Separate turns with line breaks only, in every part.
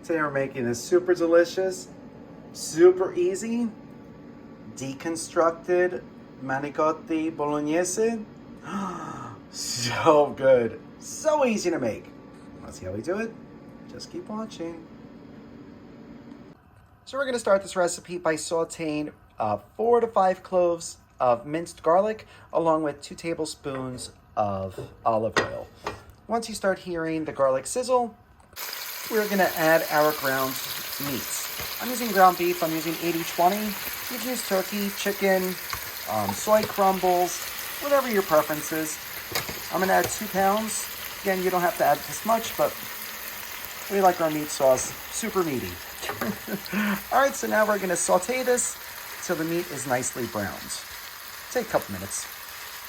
Today we're making this super delicious, super easy, deconstructed manicotti bolognese. So good, so easy to make. Let's see how we do it. Just keep watching. So we're gonna start this recipe by sauteing 4 to 5 cloves of minced garlic along with 2 tablespoons of olive oil. Once you start hearing the garlic sizzle, we're gonna add our ground meats. I'm using ground beef, I'm using 80-20. You can use turkey, chicken, soy crumbles, whatever your preference is. I'm gonna add 2 pounds. Again, you don't have to add this much, but we like our meat sauce super meaty. All right, so now we're gonna saute this till the meat is nicely browned. Take a couple minutes.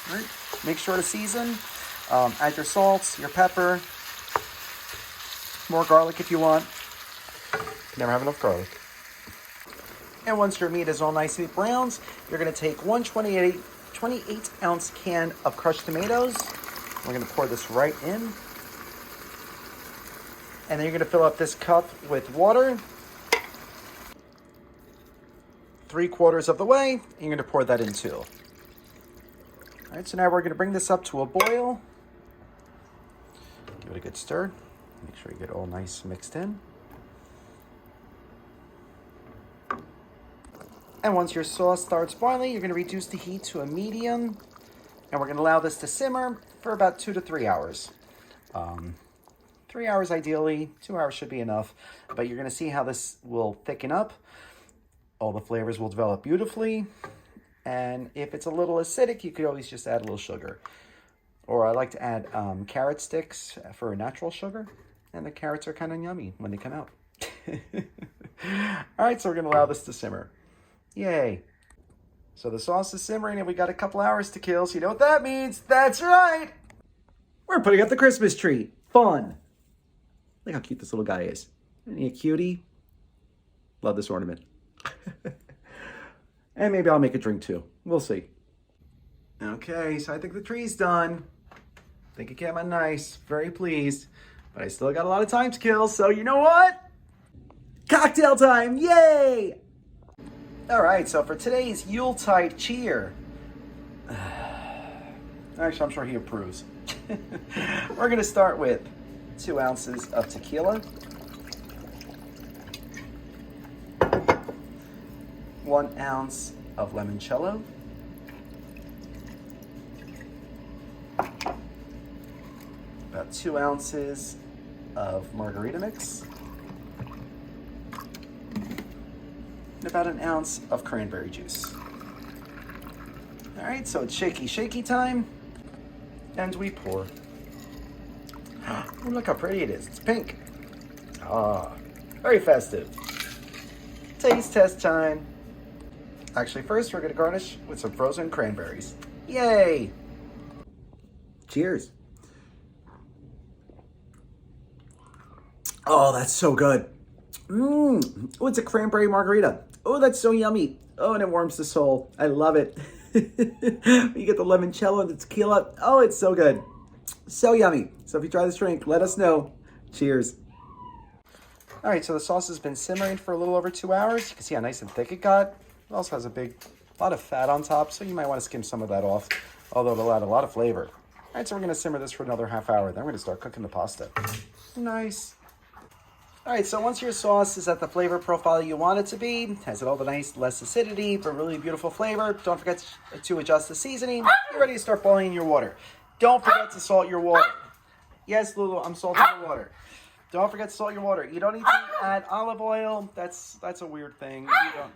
All right, make sure to season. Add your salt, your pepper, more garlic if you want. Never have enough garlic. And once your meat is all nicely browned, you're gonna take one 28-ounce can of crushed tomatoes. We're gonna pour this right in. And then you're gonna fill up this cup with water. 3/4 of the way, and you're gonna pour that in too. All right, so now we're gonna bring this up to a boil. Give it a good stir. Make sure you get it all nice mixed in. And once your sauce starts boiling, you're gonna reduce the heat to a medium, and we're gonna allow this to simmer for about 2 to 3 hours. 3 hours ideally, 2 hours should be enough, but you're gonna see how this will thicken up. All the flavors will develop beautifully. And if it's a little acidic, you could always just add a little sugar. Or I like to add carrot sticks for a natural sugar. And the carrots are kind of yummy when they come out. All right, so we're gonna allow this to simmer. Yay. So the sauce is simmering and we got a couple hours to kill. So you know what that means? That's right. We're putting up the Christmas tree. Fun. Look how cute this little guy is. Isn't he a cutie? Love this ornament. And maybe I'll make a drink too. We'll see. Okay, so I think the tree's done. I think it came out nice. Very pleased. But I still got a lot of time to kill, so you know what? Cocktail time! Yay! All right, so for today's Yuletide cheer, actually, I'm sure he approves. We're gonna start with 2 ounces of tequila, 1 ounce of limoncello, about 2 ounces of margarita mix, and about 1 ounce of cranberry juice. All right, so it's shaky time, and we pour. Oh, look how pretty it is. It's pink. Ah, very festive. Taste test time. Actually, first we're gonna garnish with some frozen cranberries. Yay! Cheers. Oh, that's so good. Oh, it's a cranberry margarita. Oh, that's so yummy. Oh, and it warms the soul. I love it. You get the limoncello and the tequila. Oh, it's so good. So yummy. So if you try this drink, let us know. Cheers. All right, so the sauce has been simmering for a little over 2 hours. You can see how nice and thick it got. It also has a lot of fat on top, so you might want to skim some of that off, although it'll add a lot of flavor. All right, so we're gonna simmer this for another half hour. Then we're gonna start cooking the pasta. Nice. All right, so once your sauce is at the flavor profile you want it to be, has all the nice, less acidity, but really beautiful flavor, don't forget to adjust the seasoning. You're ready to start boiling your water. Don't forget to salt your water. Yes, Lulu, I'm salting the water. Don't forget to salt your water. You don't need to add olive oil. That's a weird thing. You don't.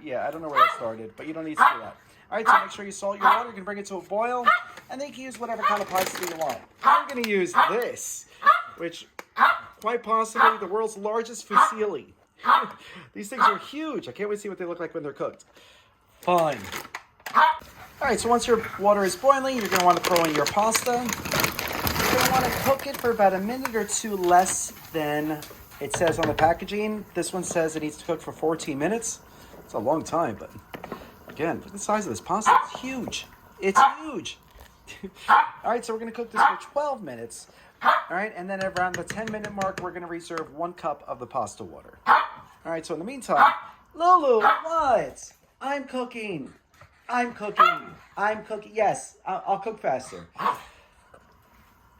Yeah, I don't know where that started, but you don't need to do that. All right, so make sure you salt your water. You can bring it to a boil, and then you can use whatever kind of parsley you want. I'm going to use this, which quite possibly the world's largest fusilli. These things are huge. I can't wait to see what they look like when they're cooked. Fun. All right, so once your water is boiling, you're going to want to throw in your pasta. You're going to want to cook it for about a minute or two less than it says on the packaging. This one says it needs to cook for 14 minutes. It's a long time, but again, look at the size of this pasta. It's huge. It's huge. All right, so we're going to cook this for 12 minutes. All right, and then around the 10-minute mark, we're going to reserve 1 cup of the pasta water. All right, so in the meantime, Lulu, what? I'm cooking. I'm cooking. I'm cooking. Yes, I'll cook faster.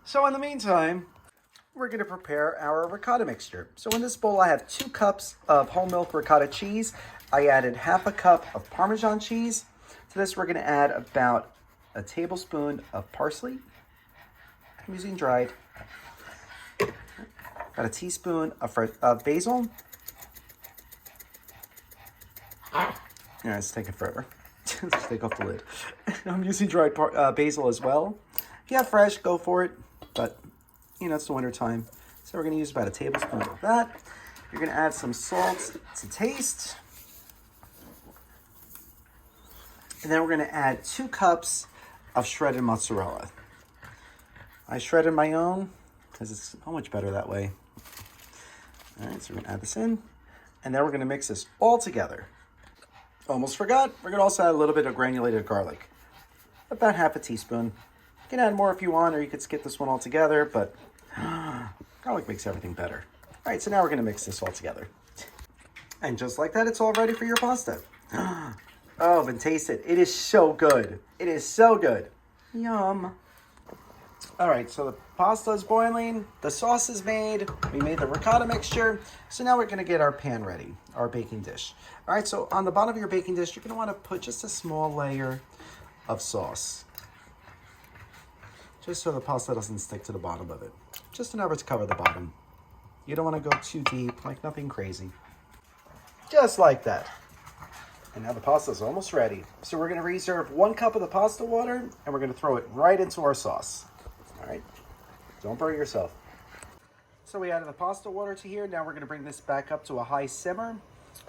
So in the meantime, we're going to prepare our ricotta mixture. So in this bowl, I have 2 cups of whole milk ricotta cheese. I added half a cup of Parmesan cheese. To this, we're going to add about a tablespoon of parsley. I'm using dried. About a teaspoon of basil. Yeah, it's taking forever. Let's take off the lid. I'm using dried basil as well. If you have fresh, go for it. But, you know, it's the winter time. So we're going to use about a tablespoon of that. You're going to add some salt to taste. And then we're going to add 2 cups of shredded mozzarella. I shredded my own because it's so much better that way. All right, so we're going to add this in. And then we're going to mix this all together. Almost forgot, we're going to also add a little bit of granulated garlic. About half a teaspoon. You can add more if you want, or you could skip this one altogether, but garlic makes everything better. All right, so now we're going to mix this all together. And just like that, it's all ready for your pasta. Oh, and taste it. It is so good. It is so good. Yum. All right, so the pasta is boiling. The sauce is made. We made the ricotta mixture. So now we're going to get our pan ready, our baking dish. All right, so on the bottom of your baking dish, you're going to want to put just a small layer of sauce. Just so the pasta doesn't stick to the bottom of it. Just enough to cover the bottom. You don't want to go too deep, like nothing crazy. Just like that. And now the pasta is almost ready. So we're going to reserve 1 cup of the pasta water, and we're going to throw it right into our sauce. All right, don't burn yourself. So we added the pasta water to here. Now we're going to bring this back up to a high simmer.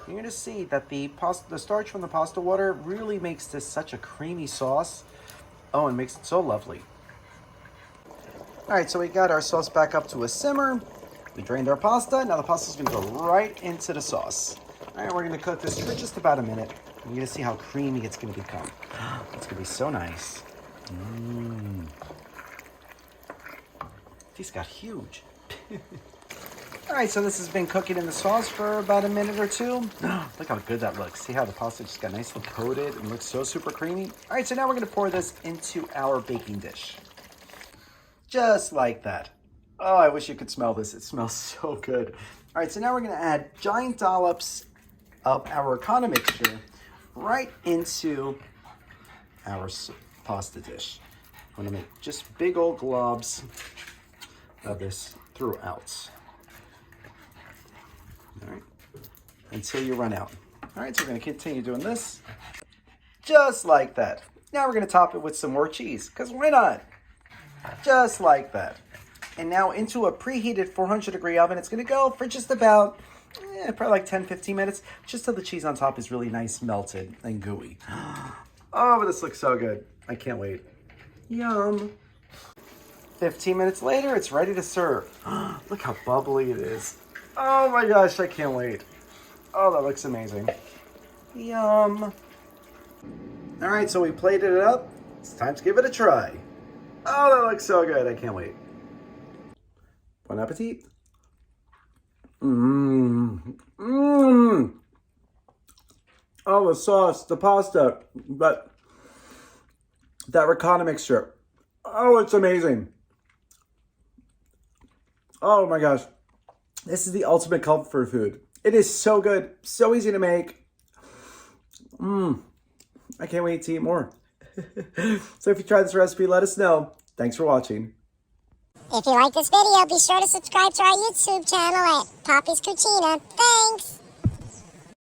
You're going to see that the starch from the pasta water really makes this such a creamy sauce. Oh, and makes it so lovely. All right, so we got our sauce back up to a simmer. We drained our pasta. Now the pasta is going to go right into the sauce. All right, we're going to cook this for just about a minute. You're going to see how creamy it's going to become. It's going to be so nice. These got huge. All right, so this has been cooking in the sauce for about a minute or 2. Look how good that looks. See how the pasta just got nicely coated and looks so super creamy? All right, so now we're going to pour this into our baking dish. Just like that. Oh, I wish you could smell this. It smells so good. All right, so now we're going to add giant dollops of our ricotta mixture right into our pasta dish. I'm going to make just big old globs of this throughout. All right, until you run out. All right, so we're going to continue doing this just like that. Now we're going to top it with some more cheese, because why not? Just like that. And now into a preheated 400-degree oven. It's going to go for just about, probably like 10-15 minutes, just till the cheese on top is really nice, melted, and gooey. Oh, but this looks so good. I can't wait. Yum. 15 minutes later, it's ready to serve. Look how bubbly it is. Oh my gosh, I can't wait. Oh, that looks amazing. Yum. All right, so we plated it up. It's time to give it a try. Oh, that looks so good. I can't wait. Bon appetit. Oh, the sauce, the pasta, but that ricotta mixture. Oh, it's amazing. Oh my gosh. This is the ultimate comfort food. It is so good, so easy to make. I can't wait to eat more. So if you try this recipe, let us know. Thanks for watching.
If you like this video, be sure to subscribe to our YouTube channel at Poppy's Cucina. Thanks!